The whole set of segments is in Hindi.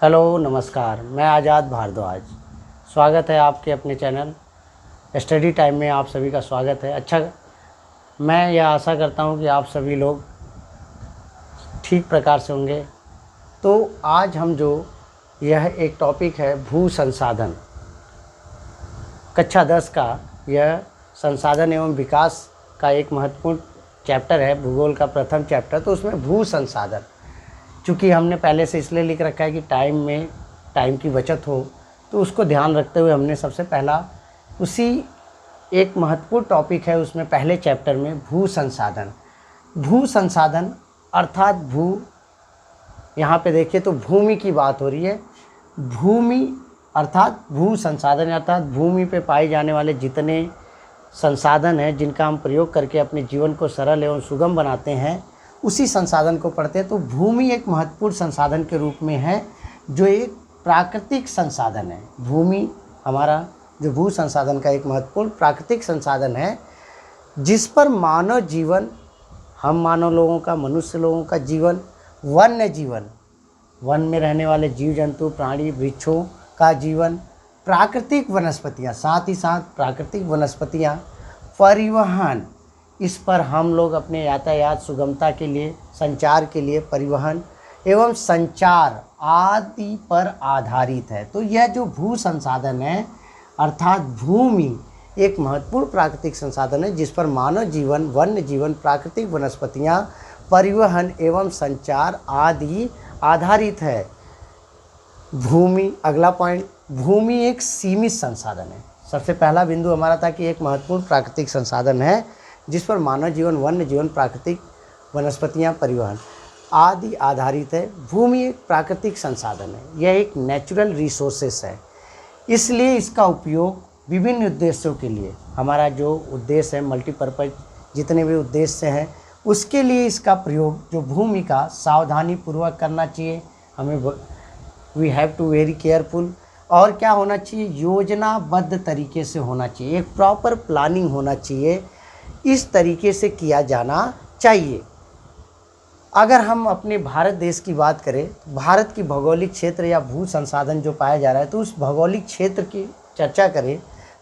हेलो नमस्कार, मैं आज़ाद भारद्वाज। स्वागत है आपके अपने चैनल स्टडी टाइम में। आप सभी का स्वागत है। अच्छा, मैं यह आशा करता हूं कि आप सभी लोग ठीक प्रकार से होंगे। तो आज हम जो यह एक टॉपिक है भू संसाधन, कक्षा 10 का यह संसाधन एवं विकास का एक महत्वपूर्ण चैप्टर है, भूगोल का प्रथम चैप्टर। तो उसमें भू संसाधन, चूँकि हमने पहले से इसलिए लिख रखा है कि टाइम की बचत हो, तो उसको ध्यान रखते हुए हमने सबसे पहला उसी एक महत्वपूर्ण टॉपिक है उसमें पहले चैप्टर में भू संसाधन। भू संसाधन अर्थात यहाँ पे देखिए तो भूमि की बात हो रही है। भूमि अर्थात भू संसाधन अर्थात भूमि पे पाए जाने वाले जितने संसाधन हैं जिनका हम प्रयोग करके अपने जीवन को सरल एवं सुगम बनाते हैं, उसी संसाधन को पढ़ते हैं। तो भूमि एक महत्वपूर्ण संसाधन के रूप में है, जो एक प्राकृतिक संसाधन है। भूमि हमारा जो भू संसाधन का एक महत्वपूर्ण प्राकृतिक संसाधन है, जिस पर मानव जीवन, हम मानव लोगों का, मनुष्य लोगों का जीवन, वन्य जीवन, वन में रहने वाले जीव जंतु, प्राणी, वृक्षों का जीवन, प्राकृतिक वनस्पतियाँ, साथ ही साथ प्राकृतिक वनस्पतियाँ, परिवहन, इस पर हम लोग अपने यातायात सुगमता के लिए, संचार के लिए, परिवहन एवं संचार आदि पर आधारित है। तो यह जो भू संसाधन है अर्थात भूमि एक महत्वपूर्ण प्राकृतिक संसाधन है, जिस पर मानव जीवन, वन्य जीवन, प्राकृतिक वनस्पतियाँ, परिवहन एवं संचार आदि आधारित है। भूमि, अगला पॉइंट, भूमि एक सीमित संसाधन है। सबसे पहला बिंदु हमारा था कि एक महत्वपूर्ण प्राकृतिक संसाधन है जिस पर मानव जीवन, वन्य जीवन, प्राकृतिक वनस्पतियाँ, परिवहन आदि आधारित है। भूमि एक प्राकृतिक संसाधन है, यह एक नेचुरल रिसोर्सेस है, इसलिए इसका उपयोग विभिन्न उद्देश्यों के लिए, हमारा जो उद्देश्य है मल्टीपर्पज़, जितने भी उद्देश्य हैं उसके लिए इसका प्रयोग जो भूमि का सावधानी पूर्वक करना चाहिए। हमें we have to very careful, और क्या होना चाहिए, योजनाबद्ध तरीके से होना चाहिए, एक प्रॉपर प्लानिंग होना चाहिए, इस तरीके से किया जाना चाहिए। अगर हम अपने भारत देश की बात करें, भारत की भौगोलिक क्षेत्र या भू संसाधन जो पाया जा रहा है, तो उस भौगोलिक क्षेत्र की चर्चा करें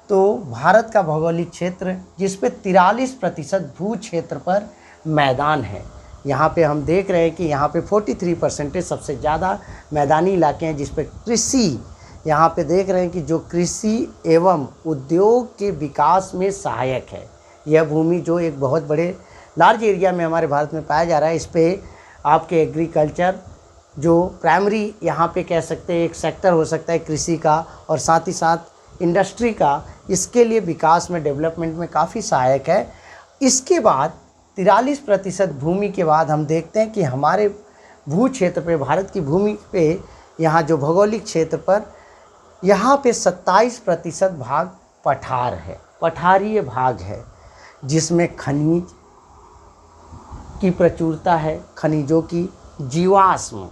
तो भारत का भौगोलिक क्षेत्र जिस पे 43% भू क्षेत्र पर मैदान है। यहाँ पे हम देख रहे हैं कि यहाँ पे 43% सबसे ज़्यादा मैदानी इलाके हैं, जिस पे कृषि, यहाँ पे देख रहे हैं कि जो कृषि एवं उद्योग के विकास में सहायक है। यह भूमि जो एक बहुत बड़े लार्ज एरिया में हमारे भारत में पाया जा रहा है, इस पे आपके एग्रीकल्चर जो प्राइमरी यहाँ पे कह सकते हैं एक सेक्टर हो सकता है कृषि का, और साथ ही साथ इंडस्ट्री का, इसके लिए विकास में, डेवलपमेंट में काफ़ी सहायक है। इसके बाद 43% भूमि के बाद हम देखते हैं कि हमारे भू क्षेत्र पे, भारत की भूमि पे, यहाँ जो भौगोलिक क्षेत्र पर, यहाँ पे 27% भाग पठार है, पठारीय भाग है, जिसमें खनिज की प्रचुरता है, खनिजों की, जीवाश्म,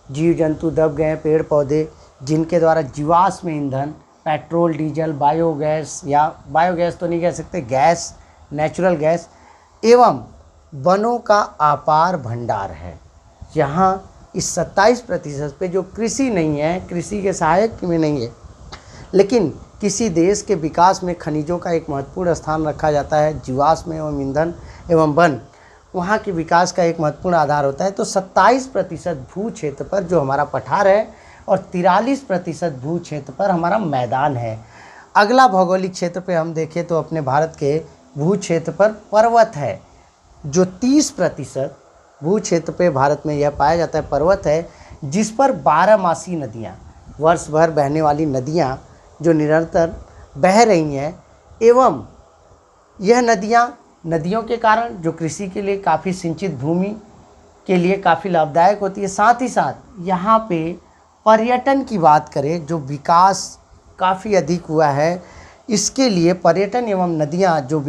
जीव जंतु दब गए, पेड़ पौधे, जिनके द्वारा जीवाश्म ईंधन, पेट्रोल, डीजल, बायोगैस, या बायोगैस तो नहीं कह सकते, गैस, नेचुरल गैस, एवं वनों का अपार भंडार है। यहाँ इस 27% पे जो कृषि नहीं है, कृषि के सहायक में नहीं है, लेकिन किसी देश के विकास में खनिजों का एक महत्वपूर्ण स्थान रखा जाता है, जीवाश्म एवं ईंधन एवं वन वहाँ के विकास का एक महत्वपूर्ण आधार होता है। तो 27% भू क्षेत्र पर जो हमारा पठार है और 43% भू क्षेत्र पर हमारा मैदान है। अगला भौगोलिक क्षेत्र पे हम देखें तो अपने भारत के भू क्षेत्र पर पर्वत है, जो 30% भू क्षेत्र पे भारत में यह पाया जाता है, पर्वत है, जिस पर 12 नदियाँ, वर्ष भर बहने वाली नदियाँ जो निरंतर बह रही हैं, एवं यह नदियों के कारण जो कृषि के लिए काफ़ी सिंचित भूमि के लिए काफ़ी लाभदायक होती है। साथ ही साथ यहाँ पे पर्यटन की बात करें, जो विकास काफ़ी अधिक हुआ है, इसके लिए पर्यटन एवं नदियाँ जो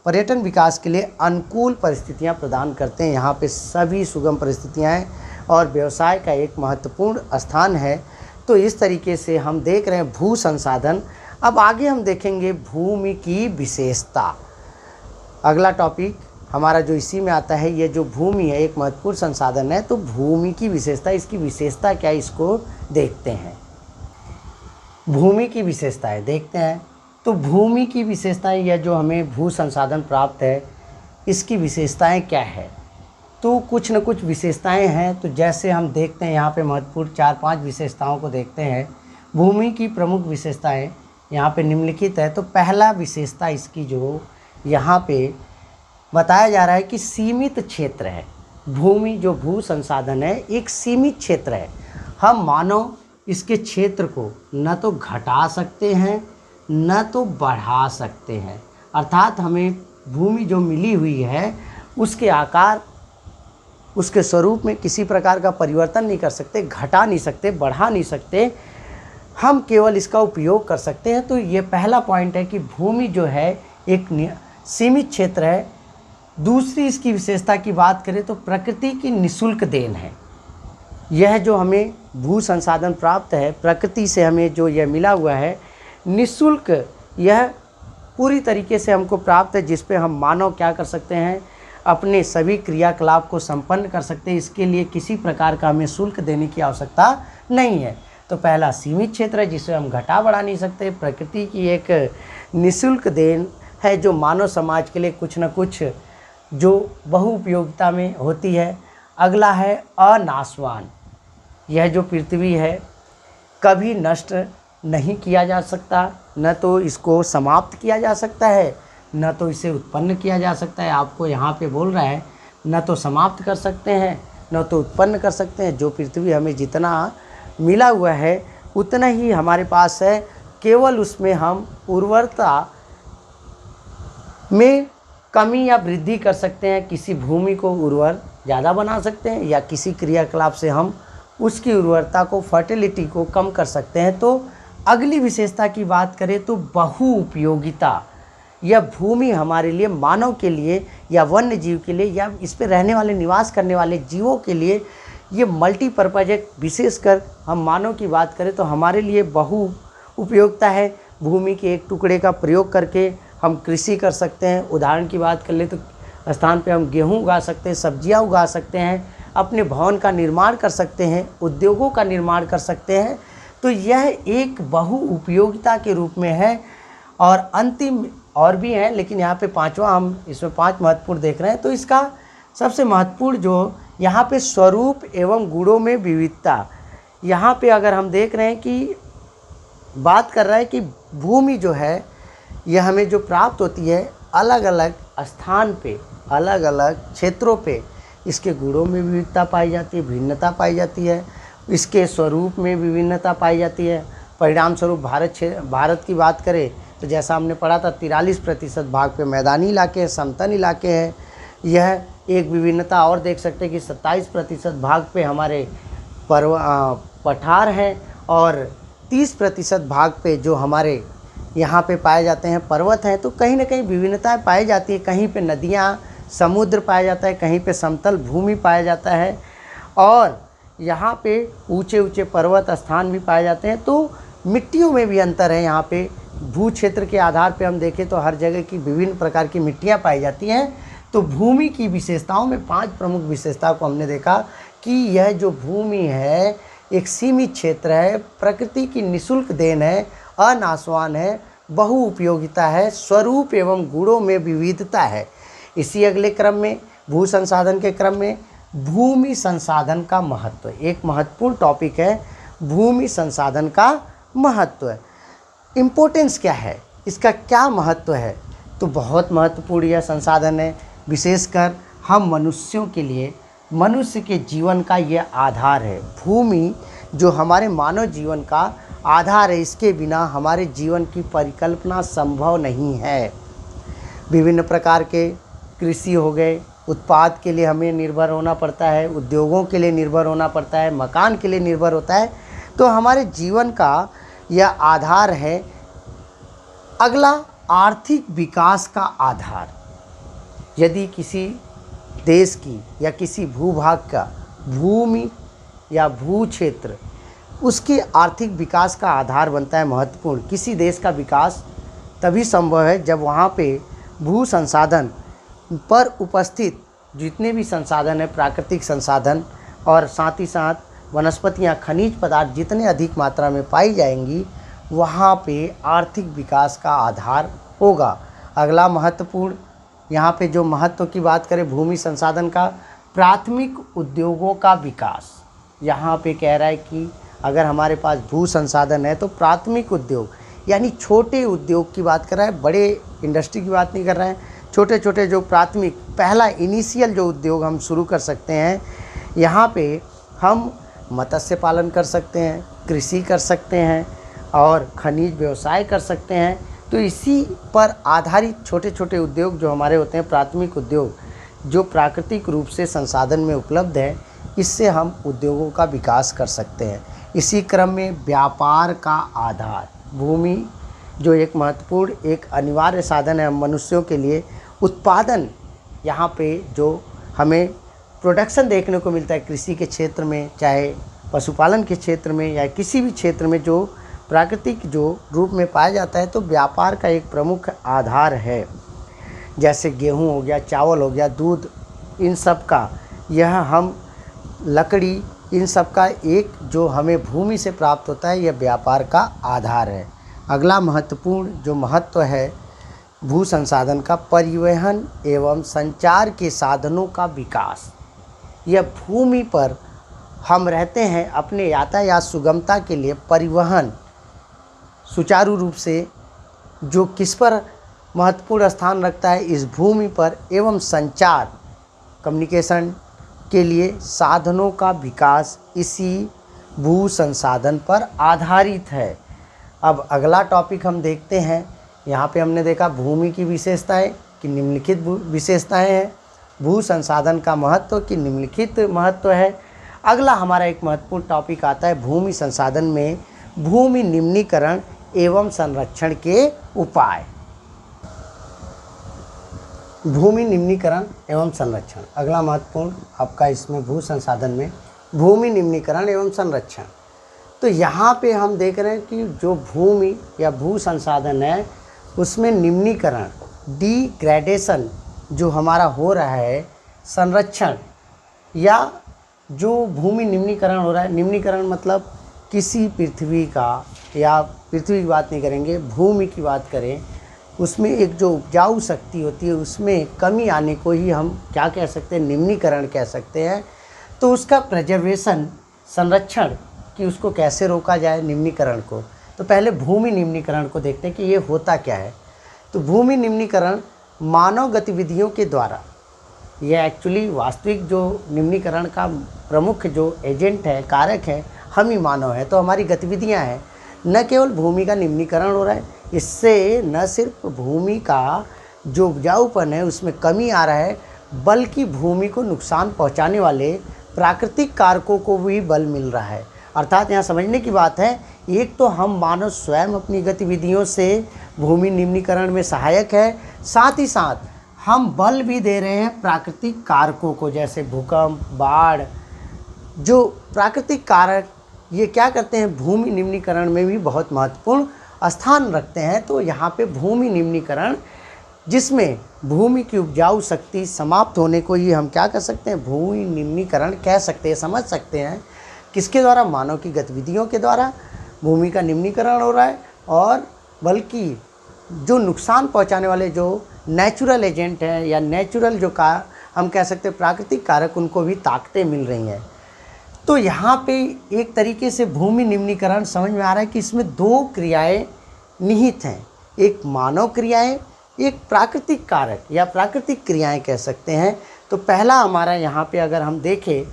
पर्यटन विकास के लिए अनुकूल परिस्थितियाँ प्रदान करते हैं। यहाँ पे सभी सुगम परिस्थितियाँ हैं और व्यवसाय का एक महत्वपूर्ण स्थान है। तो इस तरीके से हम देख रहे हैं भू संसाधन। अब आगे हम देखेंगे भूमि की विशेषता। अगला टॉपिक हमारा जो इसी में आता है, ये जो भूमि है एक महत्वपूर्ण संसाधन है। तो भूमि की विशेषता, इसकी विशेषता क्या है इसको देखते हैं। भूमि की विशेषताएं देखते हैं। तो भूमि की विशेषताएं, यह जो हमें भू संसाधन प्राप्त है इसकी विशेषताएं क्या है, तो कुछ न कुछ विशेषताएं हैं। तो जैसे हम देखते हैं यहाँ पे महत्वपूर्ण 4-5 विशेषताओं को देखते हैं। भूमि की प्रमुख विशेषताएं यहाँ पे निम्नलिखित है। तो पहला विशेषता इसकी जो यहाँ पे बताया जा रहा है कि सीमित क्षेत्र है। भूमि जो भू संसाधन है एक सीमित क्षेत्र है। हम मानव इसके क्षेत्र को न तो घटा सकते हैं न तो बढ़ा सकते हैं, अर्थात हमें भूमि जो मिली हुई है उसके आकार, उसके स्वरूप में किसी प्रकार का परिवर्तन नहीं कर सकते, घटा नहीं सकते, बढ़ा नहीं सकते, हम केवल इसका उपयोग कर सकते हैं। तो ये पहला पॉइंट है कि भूमि जो है एक सीमित क्षेत्र है। दूसरी इसकी विशेषता की बात करें तो प्रकृति की निःशुल्क देन है। यह जो हमें भू संसाधन प्राप्त है प्रकृति से, हमें जो यह मिला हुआ है निःशुल्क, यह पूरी तरीके से हमको प्राप्त है, जिस पे हम मानव क्या कर सकते हैं, अपने सभी क्रियाकलाप को संपन्न कर सकते हैं। इसके लिए किसी प्रकार का हमें शुल्क देने की आवश्यकता नहीं है। तो पहला सीमित क्षेत्र है जिसे हम घटा बढ़ा नहीं सकते, प्रकृति की एक निःशुल्क देन है जो मानव समाज के लिए कुछ न कुछ जो बहुउपयोगिता में होती है। अगला है अनाशवान। यह जो पृथ्वी है कभी नष्ट नहीं किया जा सकता, न तो इसको समाप्त किया जा सकता है न तो इसे उत्पन्न किया जा सकता है। आपको यहाँ पे बोल रहा है न तो समाप्त कर सकते हैं न तो उत्पन्न कर सकते हैं। जो पृथ्वी हमें जितना मिला हुआ है उतना ही हमारे पास है, केवल उसमें हम उर्वरता में कमी या वृद्धि कर सकते हैं। किसी भूमि को उर्वर ज़्यादा बना सकते हैं या किसी क्रियाकलाप से हम उसकी उर्वरता को, फर्टिलिटी को कम कर सकते हैं। तो अगली विशेषता की बात करें तो बहुउपयोगिता। यह भूमि हमारे लिए, मानव के लिए या वन्य जीव के लिए या इस पर रहने वाले, निवास करने वाले जीवों के लिए ये मल्टीपर्पज़ है। विशेषकर हम मानव की बात करें तो हमारे लिए बहु उपयोगिता है। भूमि के एक टुकड़े का प्रयोग करके हम कृषि कर सकते हैं। उदाहरण की बात कर ले तो स्थान पे हम गेहूं उगा सकते हैं, सब्जियां उगा सकते हैं, अपने भवन का निर्माण कर सकते हैं, उद्योगों का निर्माण कर सकते हैं। तो यह एक बहु उपयोगिता के रूप में है। और अंतिम और भी हैं, लेकिन यहाँ पे पांचवा, हम इसमें 5 महत्वपूर्ण देख रहे हैं। तो इसका सबसे महत्वपूर्ण जो यहाँ पे स्वरूप एवं गुणों में विविधता, यहाँ पे अगर हम देख रहे हैं कि बात कर रहा है कि भूमि जो है यह हमें जो प्राप्त होती है अलग अलग स्थान पे, अलग अलग क्षेत्रों पे इसके गुणों में विविधता पाई जाती है, भिन्नता पाई जाती है, इसके स्वरूप में विभिन्नता पाई जाती है। परिणाम स्वरूप भारत की बात करें तो जैसा हमने पढ़ा था 43% भाग पे मैदानी इलाके हैं, समतल इलाके हैं। यह एक विभिन्नता और देख सकते हैं कि 27% भाग पे हमारे पठार हैं और 30% भाग पे जो हमारे यहाँ पे पाए जाते हैं पर्वत हैं। तो कहीं ना कहीं विभिन्नताएं पाई जाती है। कहीं पे नदियाँ, समुद्र पाया जाता है, कहीं पे समतल भूमि पाया जाता है और यहाँ पे ऊंचे ऊंचे पर्वत स्थान भी पाए जाते हैं। तो मिट्टियों में भी अंतर है। यहाँ पे भू क्षेत्र के आधार पे हम देखें तो हर जगह की विभिन्न प्रकार की मिट्टियाँ पाई जाती हैं। तो भूमि की विशेषताओं में 5 प्रमुख विशेषताओं को हमने देखा कि यह जो भूमि है एक सीमित क्षेत्र है, प्रकृति की निःशुल्क देन है, अनाशवान है, बहुउपयोगिता है, स्वरूप एवं गुणों में विविधता है। इसी अगले क्रम में, भू संसाधन के क्रम में, भूमि संसाधन का महत्व, एक महत्वपूर्ण टॉपिक है भूमि संसाधन का महत्व। इम्पोर्टेंस क्या है, इसका क्या महत्व है? तो बहुत महत्वपूर्ण यह संसाधन है। विशेषकर हम मनुष्यों के लिए, मनुष्य के जीवन का यह आधार है। भूमि जो हमारे मानव जीवन का आधार है, इसके बिना हमारे जीवन की परिकल्पना संभव नहीं है। विभिन्न प्रकार के कृषि हो गए, उत्पाद के लिए हमें निर्भर होना पड़ता है, उद्योगों के लिए निर्भर होना पड़ता है, मकान के लिए निर्भर होता है। तो हमारे जीवन का यह आधार है। अगला, आर्थिक विकास का आधार। यदि किसी देश की या किसी भूभाग का भूमि या भू क्षेत्र उसके आर्थिक विकास का आधार बनता है, महत्वपूर्ण। किसी देश का विकास तभी संभव है जब वहाँ पे भू संसाधन पर उपस्थित जितने भी संसाधन हैं, प्राकृतिक संसाधन और साथ ही साथ वनस्पतियाँ, खनिज पदार्थ जितने अधिक मात्रा में पाई जाएंगी, वहाँ पे आर्थिक विकास का आधार होगा। अगला महत्वपूर्ण, यहाँ पे जो महत्व की बात करें भूमि संसाधन का, प्राथमिक उद्योगों का विकास। यहाँ पे कह रहा है कि अगर हमारे पास भू संसाधन है तो प्राथमिक उद्योग यानी छोटे उद्योग की बात कर रहा है, बड़े इंडस्ट्री की बात नहीं कर रहे हैं। छोटे छोटे जो प्राथमिक, पहला इनिशियल जो उद्योग हम शुरू कर सकते हैं, यहाँ पे हम मत्स्य पालन कर सकते हैं, कृषि कर सकते हैं और खनिज व्यवसाय कर सकते हैं। तो इसी पर आधारित छोटे छोटे उद्योग जो हमारे होते हैं, प्राथमिक उद्योग, जो प्राकृतिक रूप से संसाधन में उपलब्ध है, इससे हम उद्योगों का विकास कर सकते हैं। इसी क्रम में व्यापार का आधार, भूमि जो एक महत्वपूर्ण, एक अनिवार्य साधन है मनुष्यों के लिए। उत्पादन, यहाँ पे जो हमें प्रोडक्शन देखने को मिलता है कृषि के क्षेत्र में, चाहे पशुपालन के क्षेत्र में या किसी भी क्षेत्र में जो प्राकृतिक जो रूप में पाया जाता है, तो व्यापार का एक प्रमुख आधार है। जैसे गेहूँ हो गया, चावल हो गया, दूध, इन सब का, यह हम लकड़ी, इन सब का एक जो हमें भूमि से प्राप्त होता है, यह व्यापार का आधार है। अगला महत्वपूर्ण जो महत्व है भू संसाधन का, परिवहन एवं संचार के साधनों का विकास। यह भूमि पर हम रहते हैं, अपने यातायात सुगमता के लिए परिवहन सुचारू रूप से जो किस पर महत्वपूर्ण स्थान रखता है, इस भूमि पर, एवं संचार, कम्युनिकेशन के लिए साधनों का विकास इसी भू संसाधन पर आधारित है। अब अगला टॉपिक हम देखते हैं। यहाँ पे हमने देखा भूमि की विशेषताएं कि निम्नलिखित विशेषताएं हैं, भू संसाधन का महत्व कि निम्नलिखित महत्व है। अगला हमारा एक महत्वपूर्ण टॉपिक आता है भूमि संसाधन में भूमि निम्नीकरण एवं संरक्षण के उपाय। भूमि निम्नीकरण एवं संरक्षण, अगला महत्वपूर्ण आपका इसमें भू संसाधन में भूमि निम्नीकरण एवं संरक्षण। तो यहाँ पे हम देख रहे हैं कि जो भूमि या भू संसाधन है, उसमें निम्नीकरण, डिग्रेडेशन जो हमारा हो रहा है, संरक्षण या जो भूमि निम्नीकरण हो रहा है, निम्नीकरण मतलब किसी पृथ्वी का, या पृथ्वी की बात नहीं करेंगे, भूमि की बात करें, उसमें एक जो उपजाऊ शक्ति होती है उसमें कमी आने को ही हम क्या कह सकते हैं, निम्नीकरण कह सकते हैं। तो उसका प्रिजर्वेशन, संरक्षण, कि उसको कैसे रोका जाए निम्नीकरण को। तो पहले भूमि निम्नीकरण को देखते हैं कि ये होता क्या है। तो भूमि निम्नीकरण मानव गतिविधियों के द्वारा, यह एक्चुअली वास्तविक जो निम्नीकरण का प्रमुख जो एजेंट है, कारक है, हम ही मानव है। तो हमारी गतिविधियां हैं, न केवल भूमि का निम्नीकरण हो रहा है, इससे न सिर्फ भूमि का जो उपजाऊपन है उसमें कमी आ रहा है, बल्कि भूमि को नुकसान पहुंचाने वाले प्राकृतिक कारकों को भी बल मिल रहा है। अर्थात यहाँ समझने की बात है, एक तो हम मानव स्वयं अपनी गतिविधियों से भूमि निम्नीकरण में सहायक है, साथ ही साथ हम बल भी दे रहे हैं प्राकृतिक कारकों को, जैसे भूकंप, बाढ़, जो प्राकृतिक कारक ये क्या करते हैं, भूमि निम्नीकरण में भी बहुत महत्वपूर्ण स्थान रखते हैं। तो यहाँ पे भूमि निम्नीकरण, जिसमें भूमि की उपजाऊ शक्ति समाप्त होने को ही हम क्या कर सकते हैं, भूमि निम्नीकरण कह सकते हैं, समझ सकते हैं। किसके द्वारा, मानव की गतिविधियों के द्वारा भूमि का निम्नीकरण हो रहा है, और बल्कि जो नुकसान पहुंचाने वाले जो नेचुरल एजेंट हैं या नेचुरल जो का हम कह सकते हैं प्राकृतिक कारक, उनको भी ताकतें मिल रही हैं। तो यहाँ पे एक तरीके से भूमि निम्नीकरण समझ में आ रहा है कि इसमें दो क्रियाएं निहित हैं, एक मानव क्रियाएं, एक प्राकृतिक कारक या प्राकृतिक क्रियाएं कह सकते हैं। तो पहला हमारा यहाँ पे अगर हम देखें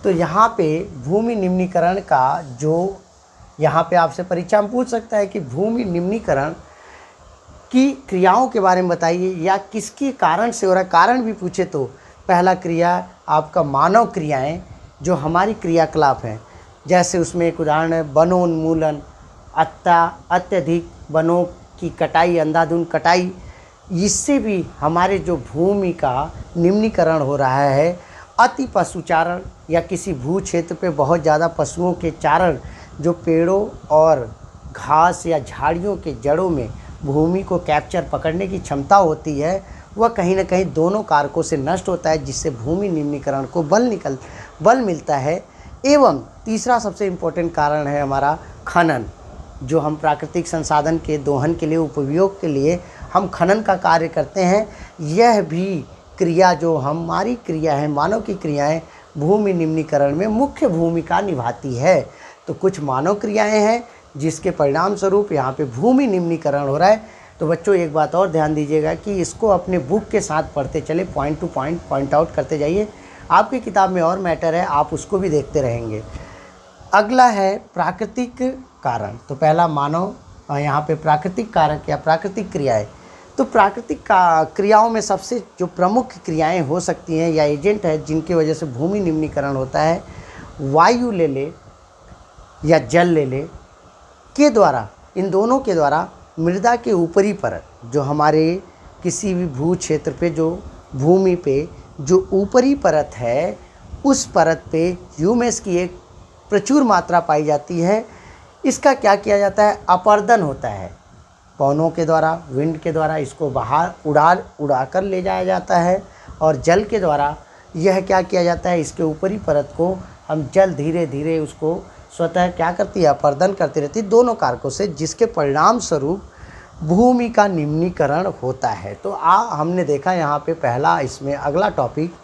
तो यहाँ पे भूमि निम्नीकरण का जो यहाँ पे आपसे परीक्षा में पूछ सकता है कि भूमि निम्नीकरण की क्रियाओं के बारे में बताइए या किसके कारण से हो रहा है। कारण भी पूछे तो पहला क्रिया आपका मानव क्रियाएं जो हमारी क्रियाकलाप हैं, जैसे उसमें एक उदाहरण है वनोन्मूलन, अत्यधिक वनों की कटाई, अंधाधुंध कटाई, इससे भी हमारे जो भूमि का निम्नीकरण हो रहा है। अति पशुचारण या किसी भू क्षेत्र पे बहुत ज़्यादा पशुओं के चारण, जो पेड़ों और घास या झाड़ियों के जड़ों में भूमि को कैप्चर पकड़ने की क्षमता होती है, वह कहीं ना कहीं दोनों कारकों से नष्ट होता है, जिससे भूमि निम्नीकरण को बल मिलता है। एवं तीसरा सबसे इम्पोर्टेंट कारण है हमारा खनन, जो हम प्राकृतिक संसाधन के दोहन के लिए, उपयोग के लिए हम खनन का कार्य करते हैं। यह भी क्रिया, जो हमारी क्रिया है, मानव की क्रियाएं भूमि निम्नीकरण में मुख्य भूमिका निभाती है। तो कुछ मानव क्रियाएं हैं जिसके परिणाम स्वरूप यहाँ पे भूमि निम्नीकरण हो रहा है। तो बच्चों एक बात और ध्यान दीजिएगा कि इसको अपने बुक के साथ पढ़ते चले, point two point point out करते जाइए। आपकी किताब में और मैटर है, आप उसको भी देखते रहेंगे। अगला है प्राकृतिक कारण। तो पहला मानव, यहाँ पे प्राकृतिक कारक या प्राकृतिक क्रियाएं। तो प्राकृतिक क्रियाओं में सबसे जो प्रमुख क्रियाएं हो सकती हैं या एजेंट है जिनकी वजह से भूमि निम्नीकरण होता है, वायु ले ले या जल ले ले के द्वारा, इन दोनों के द्वारा मृदा के ऊपरी परत, जो हमारे किसी भी भू क्षेत्र पे, जो भूमि पे जो ऊपरी परत है, उस परत पे ह्यूमस की एक प्रचुर मात्रा पाई जाती है। इसका क्या किया जाता है, अपर्दन होता है पवनों के द्वारा, विंड के द्वारा इसको बाहर उड़ा कर ले जाया जाता है। और जल के द्वारा यह क्या किया जाता है, इसके ऊपरी परत को हम जल धीरे धीरे उसको स्वतः क्या करती है, अपर्दन करती रहती है, दोनों कारकों से, जिसके परिणाम स्वरूप भूमि का निम्नीकरण होता है। तो हमने देखा यहाँ पे पहला, इसमें अगला टॉपिक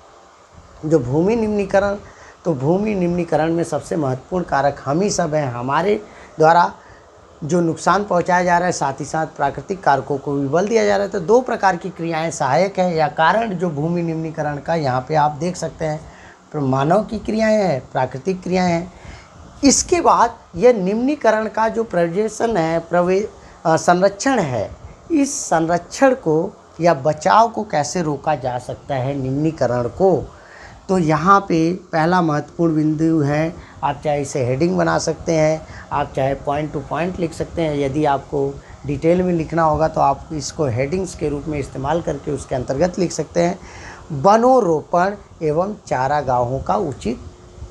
जो भूमि निम्नीकरण। तो भूमि निम्नीकरण में सबसे महत्वपूर्ण कारक हम ही सब हैं, हमारे द्वारा जो नुकसान पहुंचाया जा रहा है, साथ ही साथ प्राकृतिक कारकों को भी बल दिया जा रहा है। तो दो प्रकार की क्रियाएं सहायक है या कारण जो भूमि निम्नीकरण का, यहाँ पे आप देख सकते हैं, मानव की क्रियाएं हैं, प्राकृतिक क्रियाएं हैं। इसके बाद यह निम्नीकरण का जो प्रजेशन है, संरक्षण है, इस संरक्षण को या बचाव को कैसे रोका जा सकता है निम्नीकरण को। तो यहाँ पे पहला महत्वपूर्ण बिंदु है, आप चाहे इसे हेडिंग बना सकते हैं, आप चाहे पॉइंट टू पॉइंट लिख सकते हैं। यदि आपको डिटेल में लिखना होगा तो आप इसको हेडिंग्स के रूप में इस्तेमाल करके उसके अंतर्गत लिख सकते हैं। वनोरोपण एवं चारागाहों का उचित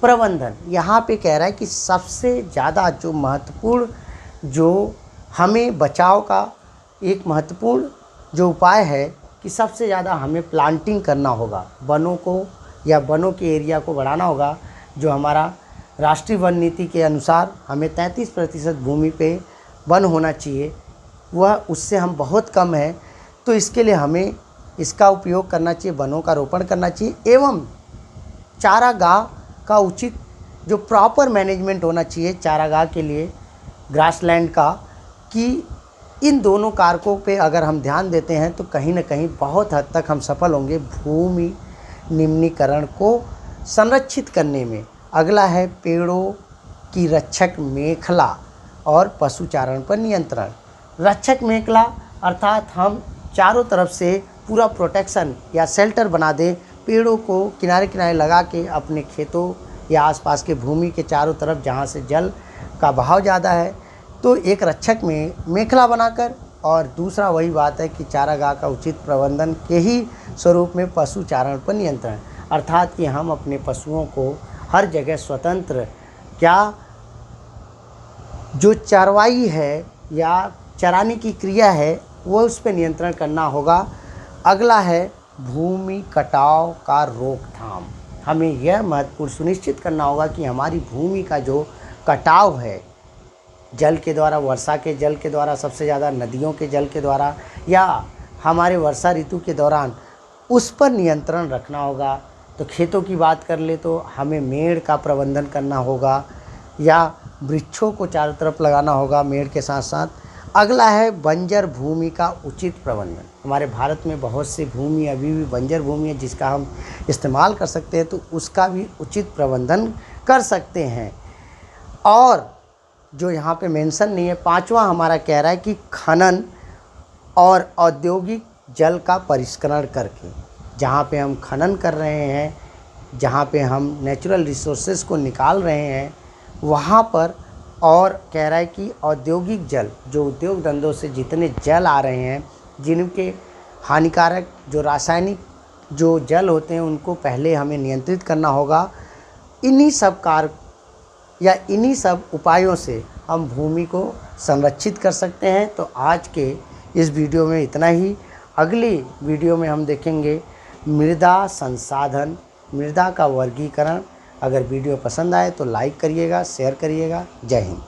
प्रबंधन। यहाँ पे कह रहा है कि सबसे ज़्यादा जो महत्वपूर्ण, जो हमें बचाव का एक महत्वपूर्ण जो उपाय है कि सबसे ज़्यादा हमें प्लांटिंग करना होगा, वनों को या वनों के एरिया को बढ़ाना होगा। जो हमारा राष्ट्रीय वन नीति के अनुसार हमें 33% भूमि पे वन होना चाहिए, वह उससे हम बहुत कम है। तो इसके लिए हमें इसका उपयोग करना चाहिए, वनों का रोपण करना चाहिए एवं चारागाह का उचित जो प्रॉपर मैनेजमेंट होना चाहिए चारागाह के लिए, ग्रासलैंड का, कि इन दोनों कारकों पे अगर हम ध्यान देते हैं तो कहीं ना कहीं बहुत हद तक हम सफल होंगे भूमि निम्नीकरण को संरक्षित करने में। अगला है पेड़ों की रक्षक मेखला और पशुचारण पर नियंत्रण। रक्षक मेखला अर्थात हम चारों तरफ से पूरा प्रोटेक्शन या शेल्टर बना दें, पेड़ों को किनारे किनारे लगा के अपने खेतों या आसपास के भूमि के चारों तरफ जहाँ से जल का बहाव ज़्यादा है, तो एक रक्षक में मेखला बनाकर। और दूसरा वही बात है कि चारागाह का उचित प्रबंधन के ही स्वरूप में पशुचारण पर नियंत्रण, अर्थात कि हम अपने पशुओं को हर जगह स्वतंत्र, क्या जो चरवाई है या चराने की क्रिया है वो उस पर नियंत्रण करना होगा। अगला है भूमि कटाव का रोकथाम। हमें यह महत्वपूर्ण सुनिश्चित करना होगा कि हमारी भूमि का जो कटाव है, जल के द्वारा, वर्षा के जल के द्वारा, सबसे ज़्यादा नदियों के जल के द्वारा, या हमारे वर्षा ऋतु के दौरान, उस पर नियंत्रण रखना होगा। तो खेतों की बात कर ले तो हमें मेड़ का प्रबंधन करना होगा या वृक्षों को चारों तरफ लगाना होगा मेड़ के साथ साथ। अगला है बंजर भूमि का उचित प्रबंधन। हमारे भारत में बहुत सी भूमि अभी भी बंजर भूमि है जिसका हम इस्तेमाल कर सकते हैं, तो उसका भी उचित प्रबंधन कर सकते हैं। और जो यहाँ पे मेंशन नहीं है, पांचवा हमारा कह रहा है कि खनन और औद्योगिक जल का परिष्करण करके, जहाँ पे हम खनन कर रहे हैं, जहाँ पे हम नेचुरल रिसोर्सेज को निकाल रहे हैं, वहाँ पर, और कह रहा है कि औद्योगिक जल, जो उद्योग धंधों से जितने जल आ रहे हैं, जिनके हानिकारक जो रासायनिक जो जल होते हैं, उनको पहले हमें नियंत्रित करना होगा। इन्हीं सब कार्य या इन्हीं सब उपायों से हम भूमि को संरक्षित कर सकते हैं। तो आज के इस वीडियो में इतना ही। अगली वीडियो में हम देखेंगे मृदा संसाधन, मृदा का वर्गीकरण। अगर वीडियो पसंद आए तो लाइक करिएगा, शेयर करिएगा। जय हिंद।